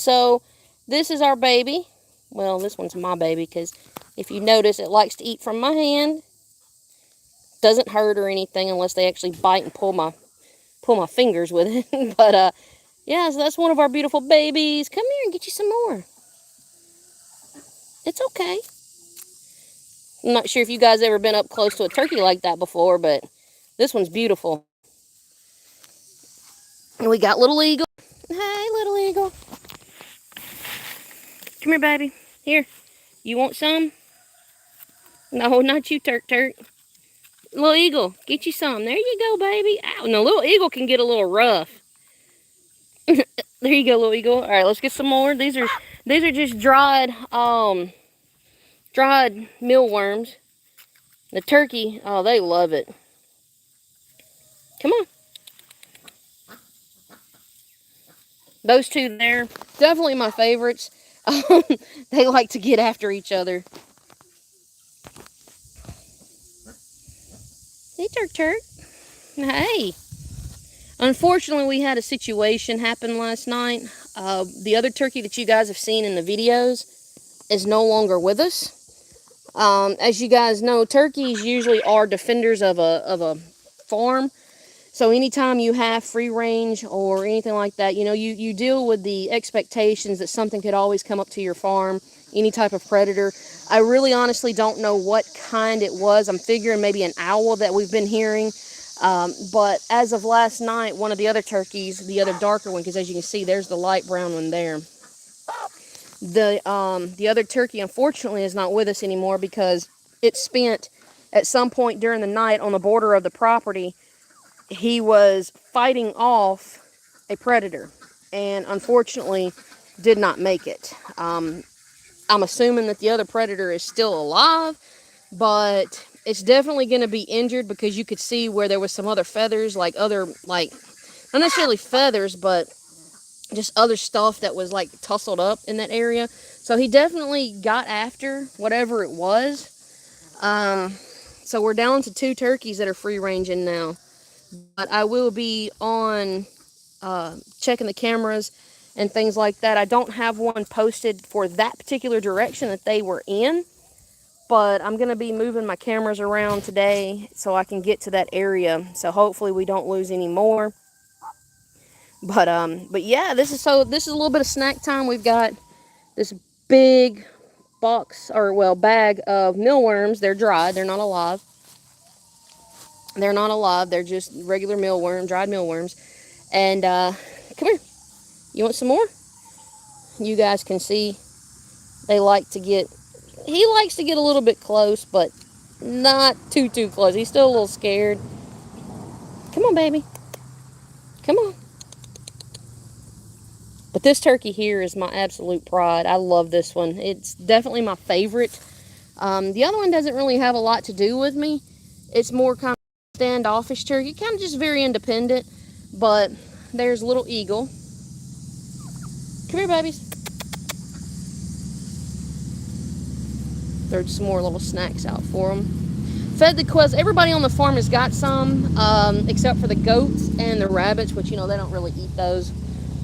So this is our baby. Well, this one's my baby because if you notice, it likes to eat from my hand. Doesn't hurt or anything unless they actually bite and pull my fingers with it. But yeah, so that's one of our beautiful babies. Come here and get you some more. It's okay. I'm not sure if you guys ever been up close to a turkey like that before, but this one's beautiful. And we got little Eagle. Hi, little Eagle. Come here, baby. Here. You want some? No, not you, Turk. Little Eagle, get you some. There you go, baby. Ow, no, little Eagle can get a little rough. There you go, little Eagle. All right, let's get some more. These are just dried mealworms. The turkey, oh, they love it. Come on. Those two there, definitely my favorites. They like to get after each other. Hey, Turk. Hey. Unfortunately, we had a situation happen last night. The other turkey that you guys have seen in the videos is no longer with us. As you guys know, turkeys usually are defenders of a farm. So anytime you have free range or anything like that, you deal with the expectations that something could always come up to your farm, any type of predator. I really honestly don't know what kind it was. I'm figuring maybe an owl that we've been hearing. But as of last night, one of the other turkeys, the other darker one, because as you can see, there's the light brown one there. The other turkey, unfortunately, is not with us anymore because it spent, at some point during the night on the border of the property, he was fighting off a predator and unfortunately did not make it. I'm assuming that the other predator is still alive, but it's definitely going to be injured because you could see where there was some other feathers, like not necessarily feathers, but just other stuff that was like tussled up in that area. So he definitely got after whatever it was. So we're down to 2 turkeys that are free ranging now. But I will be on checking the cameras and things like that. I don't have one posted for that particular direction that they were in, but I'm going to be moving my cameras around today so I can get to that area. So hopefully we don't lose any more. But yeah, this is a little bit of snack time. We've got this big bag of mealworms. They're dry. They're not alive. They're just regular dried mealworms. And come here. You want some more? You guys can see he likes to get a little bit close, but not too close. He's still a little scared. Come on, baby. Come on. But this turkey here is my absolute pride. I love this one. It's definitely my favorite. The other one doesn't really have a lot to do with me. It's more kind of standoffish turkey, kind of just very independent. But there's little Eagle. Come here, babies. There's some more little snacks out for them. Fed the quails. Everybody on the farm has got some, except for the goats and the rabbits, which, they don't really eat those.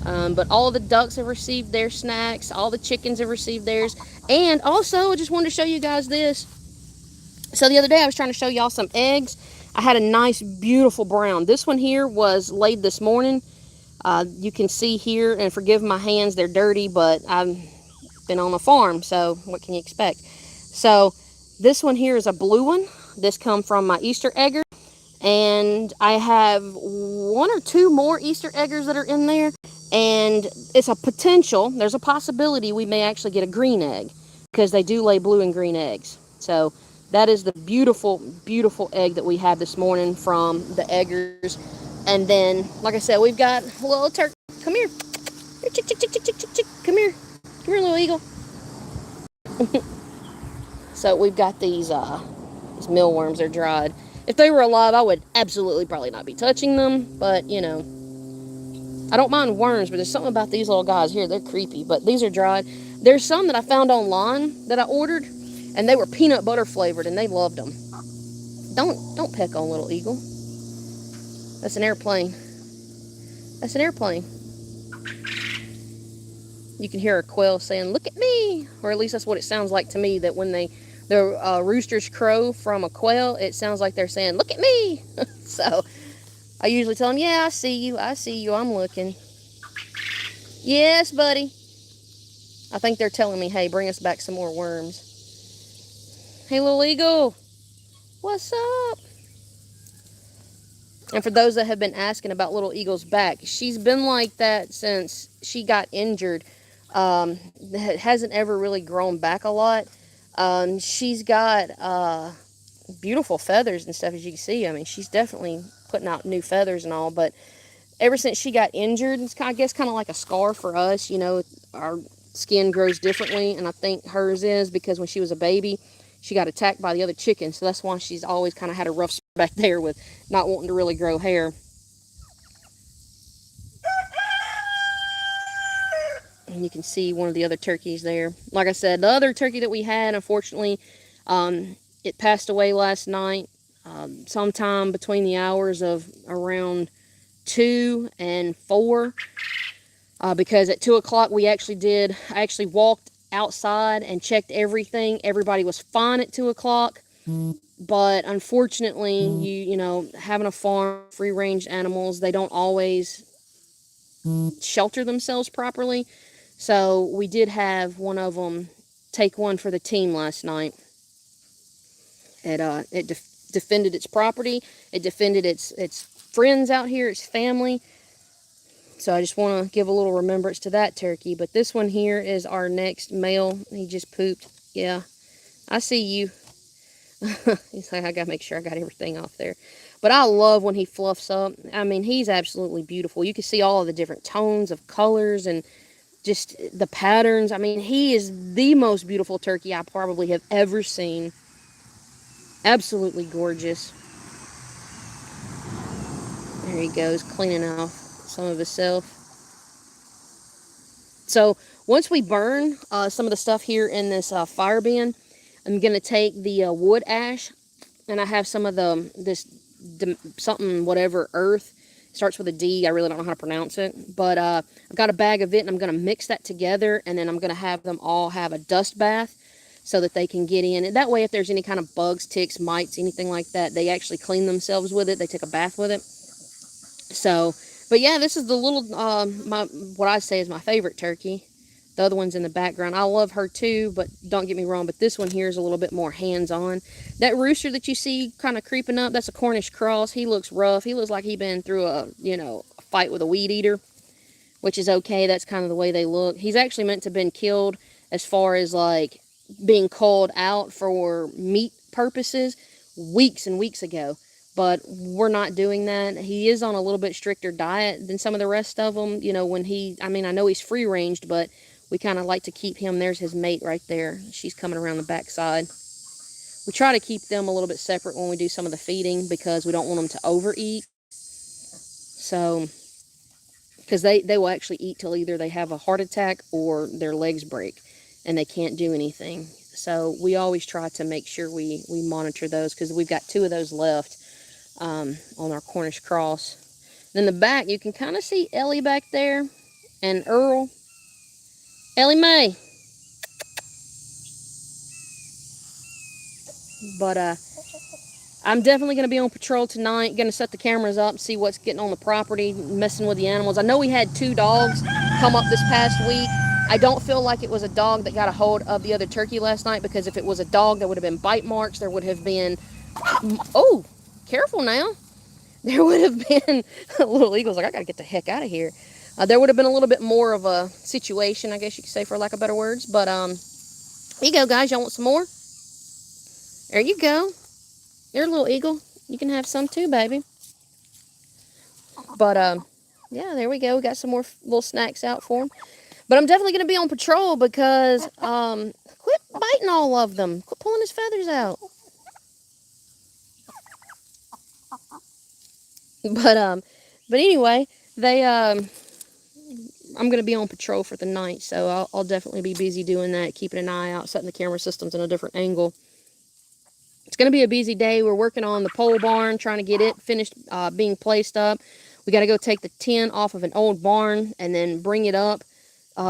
But all the ducks have received their snacks. All the chickens have received theirs. And also, I just wanted to show you guys this. So the other day, I was trying to show y'all some eggs. I had a nice, beautiful brown. This one here was laid this morning. You can see here, and forgive my hands, they're dirty, but I've been on a farm, so what can you expect? So this one here is a blue one. This come from my Easter egger. And I have 1 or 2 more Easter eggers that are in there. And it's a potential, there's a possibility we may actually get a green egg, because they do lay blue and green eggs. So that is the beautiful, beautiful egg that we had this morning from the eggers. And then, like I said, we've got a little turkey. Come here. Chick, chick, chick, chick, chick, chick, chick. Come here. Come here, little Eagle. So we've got these mealworms. They're dried. If they were alive, I would absolutely probably not be touching them. But, I don't mind worms, but there's something about these little guys here. They're creepy, but these are dried. There's some that I found online that I ordered, and they were peanut butter flavored, and they loved them. Don't peck on little Eagle. That's an airplane. That's an airplane. you can hear a quail saying, "Look at me," or at least that's what it sounds like to me. That when the roosters crow from a quail, it sounds like they're saying, "Look at me." So I usually tell them, "Yeah, I see you. I see you. I'm looking." Yes, buddy. I think they're telling me, "Hey, bring us back some more worms." Hey, little eagle, what's up? And for those that have been asking about little eagle's back, she's been like that since she got injured. It hasn't ever really grown back a lot. She's got beautiful feathers and stuff, as you can see. I mean, she's definitely putting out new feathers and all, but ever since she got injured, it's I guess kind of like a scar for us. You know, our skin grows differently, and I think hers is because when she was a baby, she got attacked by the other chickens, so that's why she's always kind of had a rough spot back there with not wanting to really grow hair. And you can see one of the other turkeys there. Like I said, the other turkey that we had, unfortunately, it passed away last night, sometime between the hours of around 2 and 4. Because at 2 o'clock I actually walked outside and checked everything. Everybody was fine at 2 o'clock. But unfortunately, you know, having a farm, free range animals, they don't always shelter themselves properly. So we did have one of them take one for the team last night. It defended its property. It defended its friends out here, its family. So I just want to give a little remembrance to that turkey. But this one here is our next male. He just pooped. Yeah, I see you. He's like, I got to make sure I got everything off there. But I love when he fluffs up. I mean, he's absolutely beautiful. You can see all of the different tones of colors and just the patterns. I mean, he is the most beautiful turkey I probably have ever seen. Absolutely gorgeous. There he goes, cleaning off some of himself. So once we burn some of the stuff here in this fire bin, I'm going to take the wood ash, and I have some of this something, whatever, earth. It starts with a D. I really don't know how to pronounce it. But I've got a bag of it, and I'm going to mix that together, and then I'm going to have them all have a dust bath so that they can get in. And that way, if there's any kind of bugs, ticks, mites, anything like that, they actually clean themselves with it. They take a bath with it. So, but yeah, this is the little, what I say is my favorite turkey. The other one's in the background. I love her too, but don't get me wrong, but this one here is a little bit more hands-on. That rooster that you see kind of creeping up, that's a Cornish cross. He looks rough. He looks like he's been through a fight with a weed eater, which is okay. That's kind of the way they look. He's actually meant to have been killed as far as like being called out for meat purposes weeks and weeks ago. But we're not doing that. He is on a little bit stricter diet than some of the rest of them. You know, I know he's free ranged, but we kind of like to keep him. There's his mate right there. She's coming around the backside. We try to keep them a little bit separate when we do some of the feeding because we don't want them to overeat. So, because they will actually eat till either they have a heart attack or their legs break and they can't do anything. So we always try to make sure we monitor those because we've got 2 of those left. On our Cornish cross. Then the back, you can kind of see Ellie back there and Earl. Ellie Mae. But I'm definitely going to be on patrol tonight. Going to set the cameras up, see what's getting on the property, messing with the animals. I know we had 2 dogs come up this past week. I don't feel like it was a dog that got a hold of the other turkey last night because if it was a dog, there would have been bite marks. There would have been... Oh, careful now. There would have been... Little Eagle's like, I got to get the heck out of here. There would have been a little bit more of a situation, I guess you could say, for lack of better words. But here you go, guys. Y'all want some more? There you go. You're a little eagle. You can have some too, baby. But yeah, there we go. We got some more little snacks out for them. But I'm definitely going to be on patrol because quit biting all of them. Quit pulling his feathers out. But anyway, I'm going to be on patrol for the night, so I'll definitely be busy doing that, keeping an eye out, setting the camera systems in a different angle. It's going to be a busy day. We're working on the pole barn, trying to get it finished being placed up. We got to go take the tin off of an old barn and then bring it up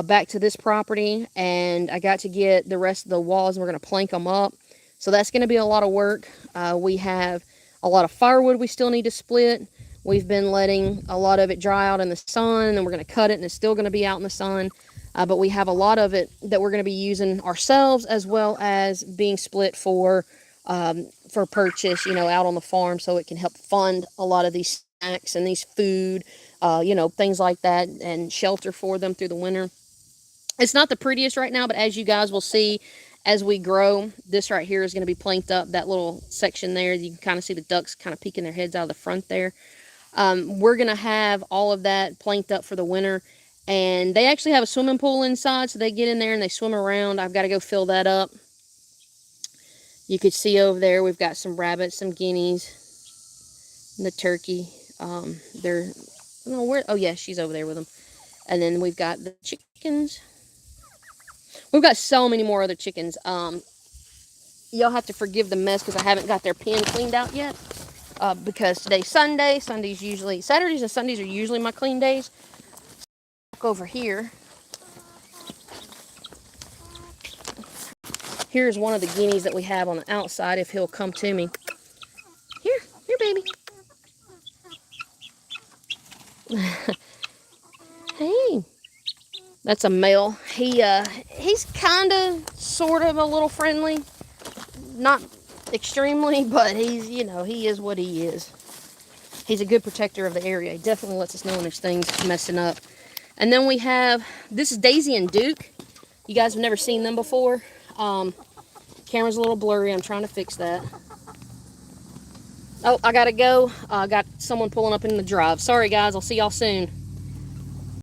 back to this property, and I got to get the rest of the walls, and we're going to plank them up. So that's going to be a lot of work. We have a lot of firewood we still need to split. We've been letting a lot of it dry out in the sun, and then we're going to cut it, and it's still going to be out in the sun. But we have a lot of it that we're going to be using ourselves, as well as being split for purchase, out on the farm, so it can help fund a lot of these snacks and these food, things like that, and shelter for them through the winter. It's not the prettiest right now, but as you guys will see, as we grow, this right here is going to be planked up. That little section there, you can kind of see the ducks kind of peeking their heads out of the front there. We're going to have all of that planked up for the winter. And they actually have a swimming pool inside, so they get in there and they swim around. I've got to go fill that up. You could see over there we've got some rabbits, some guineas, and the turkey. They're, I don't know where, oh yeah, she's over there with them. And then we've got the chickens. We've got so many more other chickens. Y'all have to forgive the mess because I haven't got their pen cleaned out yet. Because today's Sunday. Saturdays and Sundays are usually my clean days. Look over here. Here's one of the guineas that we have on the outside, if he'll come to me. Here, baby. Hey. That's a male. He's kind of, sort of a little friendly. Not extremely, but he's, he is what he is. He's a good protector of the area. He definitely lets us know when there's things messing up. And then we have, this is Daisy and Duke. You guys have never seen them before. Camera's a little blurry. I'm trying to fix that. Oh, I gotta go. I got someone pulling up in the drive. Sorry, guys. I'll see y'all soon.